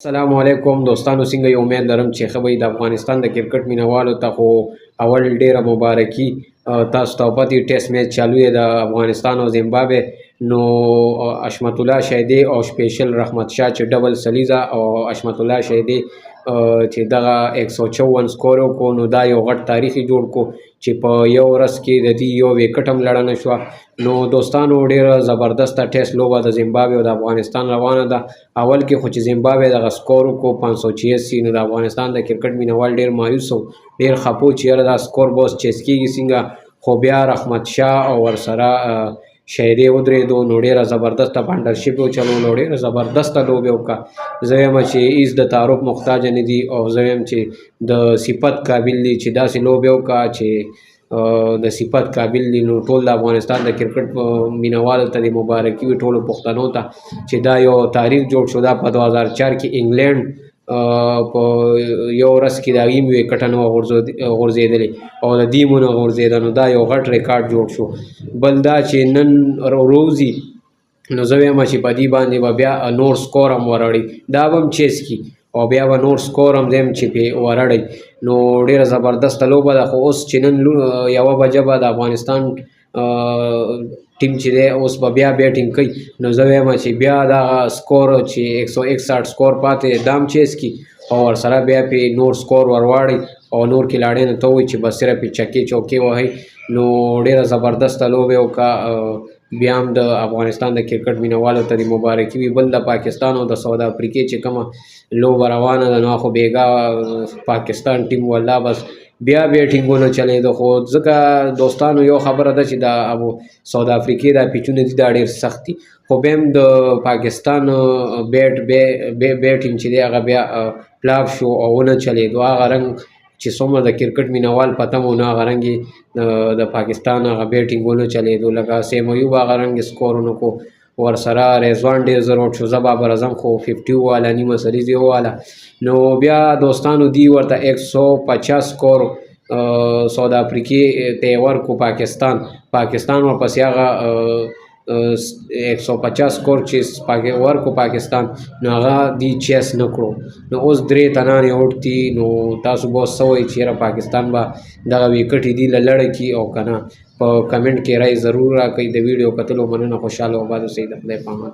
السلام علیکم دوستانو، څنګه یو امید لرم چې ښه به د افغانستان د کرکټ مینوالو ته خو اول ډیره مبارکي. تاسو ته پاتې ټیسټ میچ چالو دی د افغانستان او زیمبابوې. نو حشمت الله شهیدي او سپیشل رحمت شاه چې ډبل سلیزه او حشمت الله شهیدي چې دغه 154 سکور وکړو، نو دا یو غټ تاریخي جوړ کو چې په یو ورځ کې د دې یو وکټ هم لړنه شوه. نو دوستانو ډیره زبردسته ټیسټ لوبه د زیمبابوې او د افغانستان روانه ده. اول کې خو چې زیمبابوې دغه سکور وکړو 586، نو د افغانستان د کرکټ مینوال ډیر مایوس او ډیر خفو چې یاره دا سکور به اوس چیس کېږي څنګه. خو بیا رحمت شاه او ورسره شهیدي ودرېدو، نو ډېره زبردسته پارټنرشپ یې وچلولو، ډېره زبردسته لوبې وکړه. زه وایم چې هېڅ د تعارف محتاج نه دي، او زه وایم چې د صفت قابل دي چې داسې لوبې وکړه چې د صفت قابل دي. نو ټول د افغانستان د کرکټ مینوالو ته د مبارکي وي، ټولو پښتنو ته چې دا یو تاریخ جوړ شو. دا په 2004 کې انګلینډ په یو ورځ کې د هغې مې وکټه نه وه غورځېدلې او د دې مو نه غورځېده، نو دا یو غټ ریکارډ جوړ شو. بل دا چې نن روزي، نو زه وایم چې په دې باندې به بیا نور سکور هم ورړي، دا به هم چیس کي او بیا به نور سکور هم دی چې پې ورړی. نو ډېره زبردسته لوبه ده. خو اوس چې نن 1 بجه به د افغانستان ټیم چې دی اوس به بیا بیټینګ کوي، نو زه وایم چې بیا دغه سکور چې 161 سکور پاتې دام چیس کی او ورسره بیا پې نور سکور ورواړي او نور کلاړیانو ته ووایي چې بس صرف یې چکې چوکې وهئ. نو ډېره زبردسته لوبې وکړه. بیا هم د افغانستان د کرکټ مینوالو ته د مبارکي وي. بل د پاکستان او د ساوث افریقې چې کومه لوبه روانه ده، نو خو بېګا پاکستان ټیم والله بس بیا بیټینګونه چلېده. خو ځکه دوستانو یو خبره ده چې د ساوث افریقې دا پیچونه دي دا ډېر سخت دي، خو بیا هم د پاکستان بیټینګ چې دی هغه بیا فلاپ شو او ونه چلېدو. هغه رنګ چې څومره د کرکټ مینوال پته مو نه، هغه رنګ یې د پاکستان هغه بیټینګ ونه چلېدو. لکه سیم ایوب هغه رنګ سکور ونه کړو، ورسره رضوان ډېر زر وټ شو، زه بابر اعظم خو 50 واله نیمه سریز یې وواله. نو بیا دوستانو دی ورته 150 سکور ساوث افریقې ته یې ورکړو پاکستان ورپسې هغه 150 سکور چې ورکړو پاکستان، نو هغه دی چیس نه کړو. نو اوس 3 تنان یې وټ دي. نو تاسو به اوس څه وایئ چې یاره پاکستان به دغه وکټې دي له لړه کړي او که نه؟ په کمنټ کې رای ضرور راکړئ. د ویډیو کتلو مننه. خوشحاله او آباد اوسئ. د خدای په امان.